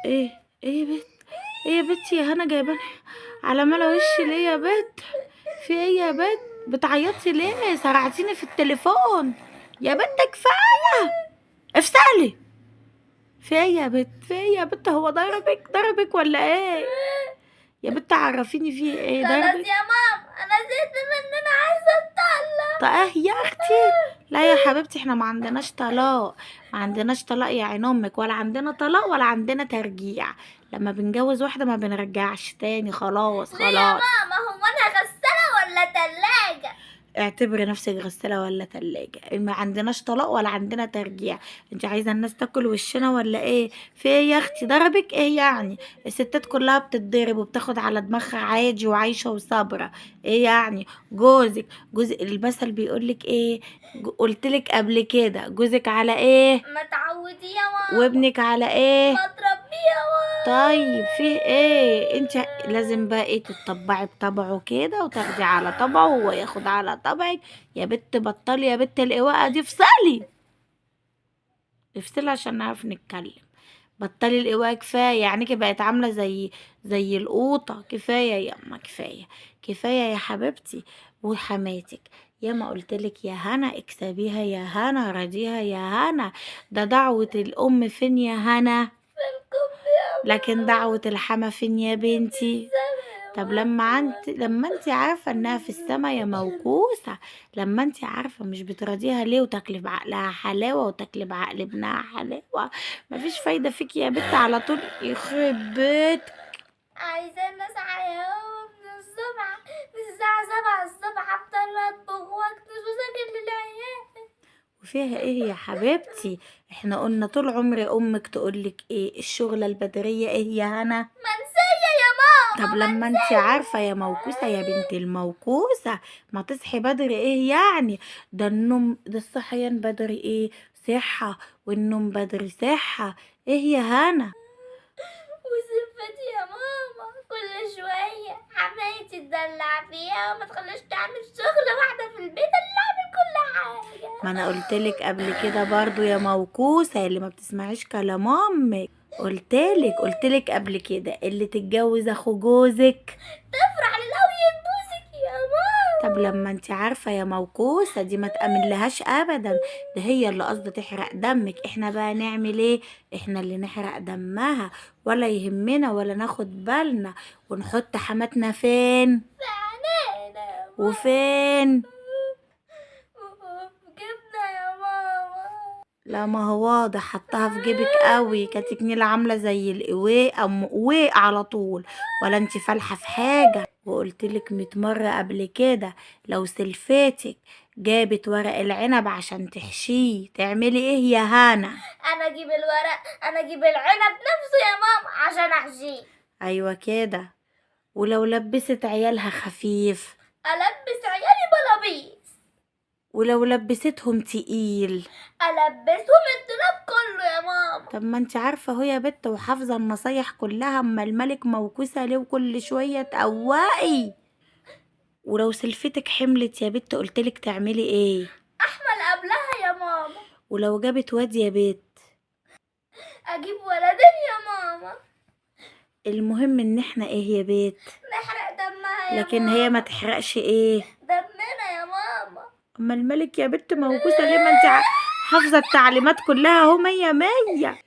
ايه ايه يا بت، ايه يا بت يا هنا جايباني على ملا وشي ليه يا بت؟ في ايه يا بت؟ بتعيطي ليه؟ سرعتيني في التليفون يا بت، كفايه افصلي. في ايه يا بت؟ في ايه يا بت؟ هو ضربك ولا ايه يا بت؟ عرفيني في ايه خلاص ضربك؟ يا ماما، انا زهقت من ان انا عايزه اتطلق. طيب يا اختي، لا يا حبيبتي احنا ما عندناش طلاق، ما عندناش طلاق يا عين امك، ولا عندنا طلاق ولا عندنا ترجيع. لما بنجوز واحده ما بنرجعش تاني، خلاص ليه يا خلاص. ماما؟ هو انا غسالة ولا تلاجة؟ اعتبري نفسك غسالة ولا تلاجة، ما عندناش طلاق ولا عندنا ترجيع. انت عايزة الناس تاكل وشنا ولا ايه؟ في ايه يا اختي؟ ضربك ايه يعني؟ الستات كلها بتتضرب وبتاخد على دماغها عادي وعايشة وصابرة. ايه يعني؟ جوز المثل بيقولك ايه؟ قلتلك قبل كده، جوزك على ايه ما تعودي يا ماما، وابنك على ايه. ما تربي يا ماما. طيب فيه ايه؟ انت لازم بقى ايه، تطبعي بطبعه كده وتاخدي على طبعه وهو ياخد على طبعك. يا بت بطلي يا بت القواءة دي، افصلي افصلي عشان نعرف نتكلم. بطلي القواءة، كفاية يعني بقت عاملة زي القوطة. كفاية يا اما، كفاية كفاية يا حبيبتي. وحماتك يا ما قلتلك يا هنا اكسبيها يا هنا، راضيها يا هنا. ده دعوة الام فين يا هنا؟ فينكم يا لكن دعوة الحما فين يا بنتي؟ ماما؟ طب لما انت عارفة انها في السما يا موكوسة، لما انت عارفة مش بتراضيها ليه وتاكلي بعقلها حلاوة وتاكلي بعقل ابنها حلاوة؟ مفيش فايدة فيكي يا بنت، على طول يخرب بيتك. عايزة الناس على من الصبح، من الساعة 7 الصبح افضل اطبخ واكنس وساكن للعيال. وفيها ايه يا حبيبتي؟ احنا قلنا طول عمر امك تقولك ايه؟ الشغلة البدرية ايه يا هنا؟ منسية يا ماما، طب لما انت عارفة يا موكوسة يا بنت الموكوسة، ما تصحي بدري ايه يعني؟ ده النوم، ده الصحيان بدري ايه؟ صحة، والنوم بدري صحة. ايه يا هنا؟ وصفتي يا ماما كل شوية حمايتي تدلع فيها وما تخليش تعمل شغل واحدة في البيت، اللي اعمل كل حاجة. ما انا قلتلك قبل كده برضو يا موكوسة اللي ما بتسمعيش كلام امك. قلتلك قبل كده، اللي تتجوز اخو جوزك. تفرح للقوي ينبوسك يا ماما. طب لما انت عارفة يا موكوسة دي ما تأمن لهاش ابدا، ده هي اللي قصده تحرق دمك. احنا بقى نعمل ايه؟ احنا اللي نحرق دمها، ولا يهمنا ولا ناخد بالنا. ونحط حماتنا فين في عينينا يا ماما، وفين؟ في جبنا يا ماما. لا ما هو واضح، حطها في جيبك قوي، كانت نيلة عاملة زي القواء او مقواء على طول، ولا انت فالحة في حاجة. وقلتلك 100 مرة قبل كده، لو سلفتك جابت ورق العنب عشان تحشيه تعملي ايه يا هانا؟ انا اجيب الورق، انا اجيب العنب نفسه يا ماما عشان احشيه. ايوه كده. ولو لبست عيالها خفيف؟ البس عيالي بلابيس، ولو لبستهم تقيل؟ البسهم الدولاب كله يا ماما. طب ما انت عارفة اهو يا بت وحافظة النصايح كلها، اما الملك موكوسة ليه وكل شوية تقوقي. ولو سلفتك حملت يا بت قلتلك تعملي ايه؟ احمل قبلها يا ماما. ولو جابت واد يا بت؟ اجيب ولدين يا ماما. المهم ان احنا ايه يا بت؟ نحرق دمها يا لكن ماما. هي ما تحرقش ايه؟ دمنا يا ماما. اما الملك يا بت موكوسة ليه؟ ما انت حافظة التعليمات كلها اهو مية مية.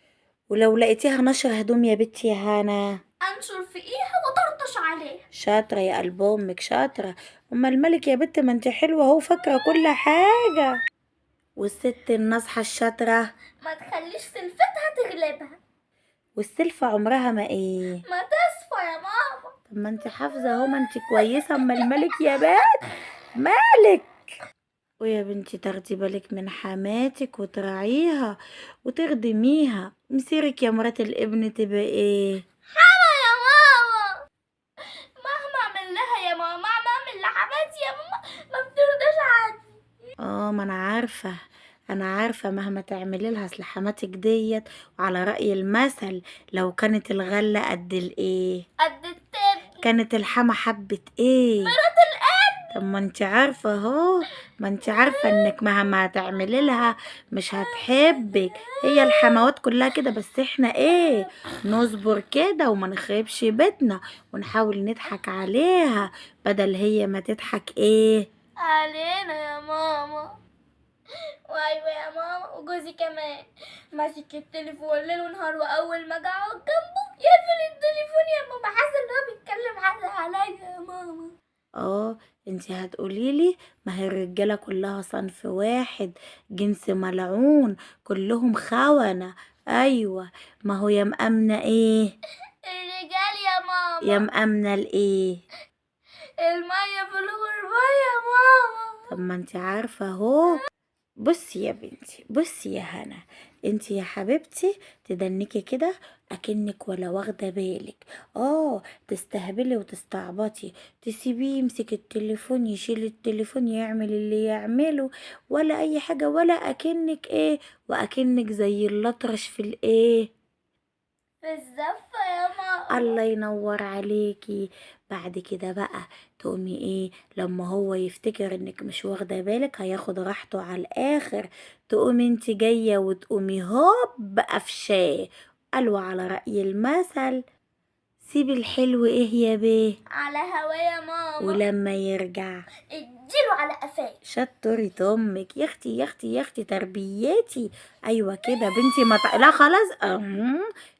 ولو لقيتيها نشر هدوم يا بت يا هنا؟ انشر في ايها وطرطش عليها. شاطرة يا قلب امك شاطرة. اما الملك يا بت ما انت حلوة اهو، فاكرة كل حاجة. والست الناصحة الشاطرة ما تخليش سلفتها تغلبها. والسلفة عمرها ما ايه. ما تصفى يا ماما. طب ما انت حافظة اهو، ما انت كويسة. اما الملك يا بنت مالك. ويا بنتي تاخدي بالك من حماتك وتراعيها وتخدميها. مسيرك يا مرات الابن تبقى ايه؟ حما يا ماما. مهما اعمل لها يا ماما، مهما اعمل لحماتي يا ماما ما بترضاش عني. ما انا عارفة مهما تعملي لها، اصل حماتك ديت وعلى رأي المثل، لو كانت الغلة قد الايه قد التاني. كانت الحما حبة ايه. مرات القد. طب ما انت عارفة اهو، ما انت عارفة انك مهما هتعملي لها مش هتحبك. هي الحموات كلها كده، بس احنا ايه، نصبر كده وما نخيبش بيتنا ونحاول نضحك عليها بدل هي ما تضحك ايه. علينا يا ماما. وايوه يا ماما، وجوزي كمان ماسك التليفون ليل ونهار، واول ما اجي اقعد جنبه يقفل التليفون يا ماما، حاسه ان هو بيتكلم عليا يا ماما. اه، انت هتقوليلي ما هي الرجالة كلها صنف واحد، جنس ملعون، كلهم خونة. ايوه، ما هو يا مأمنة ايه، الرجال يا يا ماما. مأمنة الايه. المية في الغربة يا ماما. طب ما انت عارفة اهو. بصي يا بنتي، بصي يا هنا، انت يا حبيبتي تدنكي كده اكنك ولا واخده بالك. اه، تستهبلي وتستعبطي، تسيبيه يمسك التليفون، يشيل التليفون، يعمل اللي يعمله، ولا اي حاجه، ولا اكنك ايه، واكنك زي الاطرش في الايه. في الزفة يا ماما. الله ينور عليكي. بعد كده بقى تقومي ايه، لما هو يفتكر انك مش واخده بالك هياخد راحته على الاخر، تقومي انت جايه وتقومي هوب قفشاه. قالوا على رأي المثل، سيب الحلو ايه يا بيه، على هوا يا ماما. ولما يرجع اديله على قفاه. شطرة امك يا اختي، يا اختي، يا اختي، تربيتي. ايوه كده بنتي، لا خلاص،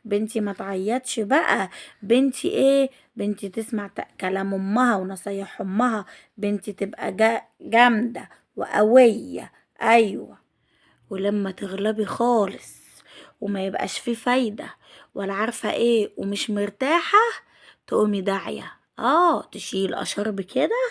بنتي ما تعيطش بقى. بنتي ايه، بنتي تسمع كلام امها ونصايح امها، بنتي تبقى جامده وقويه. ايوه، ولما تغلبي خالص وما يبقاش فيه فايده ولا عارفه ايه ومش مرتاحه، تقومي داعيه، تشيل اشرب كده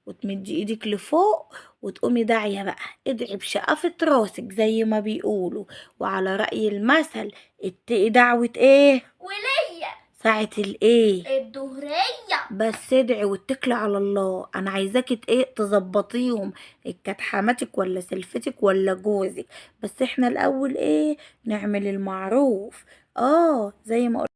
وتمدي ايدك لفوق وتقومي داعية بقى، ادعي بشقفة راسك زي ما بيقولوا، وعلى رأي المثل اتقي دعوة ايه، وليا ساعة الايه، الدهرية. بس ادعي واتكلي على الله. انا عايزاكي ايه، تظبطيهم، كانت حماتك ولا سلفتك ولا جوزك، بس احنا الاول ايه، نعمل المعروف. زي ما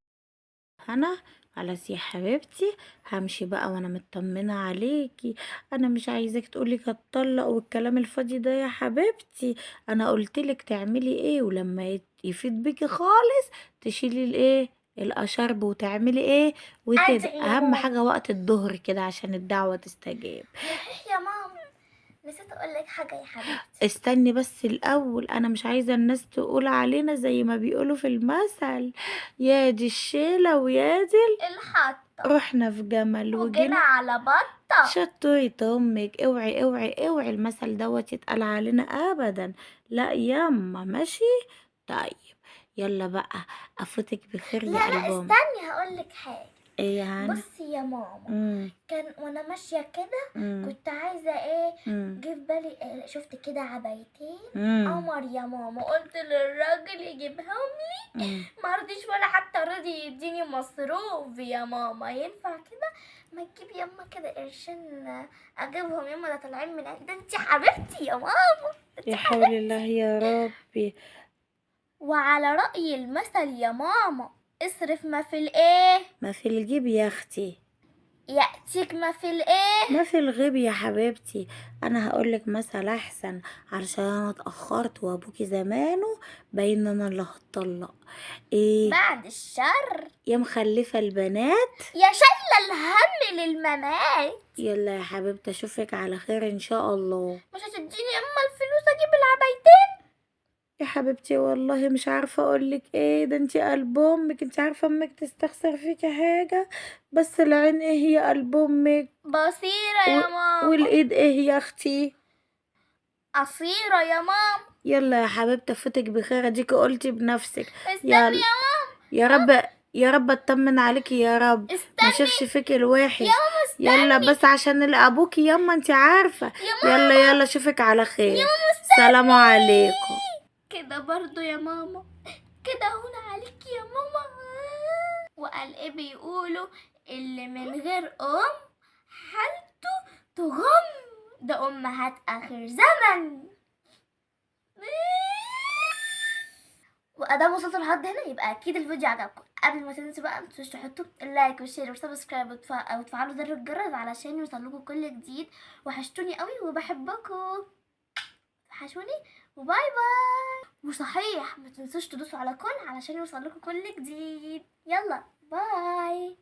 انا خلاص يا حبيبتي، همشي بقى وانا مطمنه عليكي. انا مش عايزاك تقولي هتطلق والكلام الفاضي ده يا حبيبتي. انا قلتلك تعملي ايه، ولما يفيد بيكي خالص تشيلي الايه، الاشرب، وتعملي ايه، ادعي يا اهم ماما. حاجه وقت الظهر كده عشان الدعوه تستجاب. صحيح يا ماما، نسيت اقول لك حاجة يا حبيبتي. استني بس الأول، أنا مش عايزة الناس تقول علينا زي ما بيقولوا في المثل، يا دي الشيلة ويا دي الحطة رحنا في جمل وجينا وجينا. على بطة. شطورة امك، اوعي اوعي اوعي المثل دوت يتقال علينا ابدا. لا ياما، ماشي. طيب، يلا بقى، افوتك بخير لا يا لا، قلبهم. استني هقول لك حاجة. ايه يا هنا. بصي يا ماما، امم كان وانا ماشيه كده امم كنت عايزه ايه، امم جه في بالي شفت كده عبايتين امم قمر يا ماما، قلت للراجل يجيبهم لي، مرضيش ولا حتى رضي يديني مصروف يا ماما. ينفع كده؟ ما تجيب يما كده قرشين اجيبهم يما، ده طالعين من ده انت حبيبتي يا ماما، انت يا حول حبيبتي. الله يا ربي. وعلى رأي المثل يا ماما، اصرف ما في الايه ما في الجيب يا اختي، يأتيك ما في الايه. ما في الغيب يا حبيبتي. انا هقولك مثل احسن، علشان انا اتاخرت وابوكي زمانه باين انا اللي هتطلق. ايه، بعد الشر يا مخلفه البنات. يا شايلة الهم للممات. يلا يا حبيبتي، اشوفك على خير ان شاء الله. مش هتديني اما الفلوس اجيب العبايتين؟ يا حبيبتي والله مش عارفه اقولك ايه، ده انتي قلب امك، انتي عارفه امك تستخسر فيكي حاجه، بس العين ايه هي قلب امك، بصيرة يا ماما. والايد ايه يا اختي. قصيرة يا ماما. يلا يا حبيبتي، افوتك بخير، اديكي قلتي بنفسك. استني يلا، يا ماما. يا رب، يا رب اطمن عليكي يا رب، ما استني اشوفش فيك الوحش. يا ماما، يلا استني بس عشان اللي ابوكي ياما، انت عارفه. يا يلا ماما. يلا، اشوفك على خير. يا ماما استني. سلام عليكم. كده برضو يا ماما، كده هون عليك يا ماما. وقال ايه بيقولوا، اللي من غير ام حالته تغم، ده امهات اخر زمن. وادام وصلتوا لحد هنا يبقى اكيد الفيديو عجبكم. قبل ما تنسوا بقى متنسوش تحطوا اللايك والشير والسبسكرايب وتفعلوا زر الجرس علشان يوصلكوا كل جديد. وحشتوني قوي وبحبكم، وحشوني، وباي باي. وصحيح ما تنسوش تدوسوا على كل علشان يوصلكوا كل جديد. يلا باي.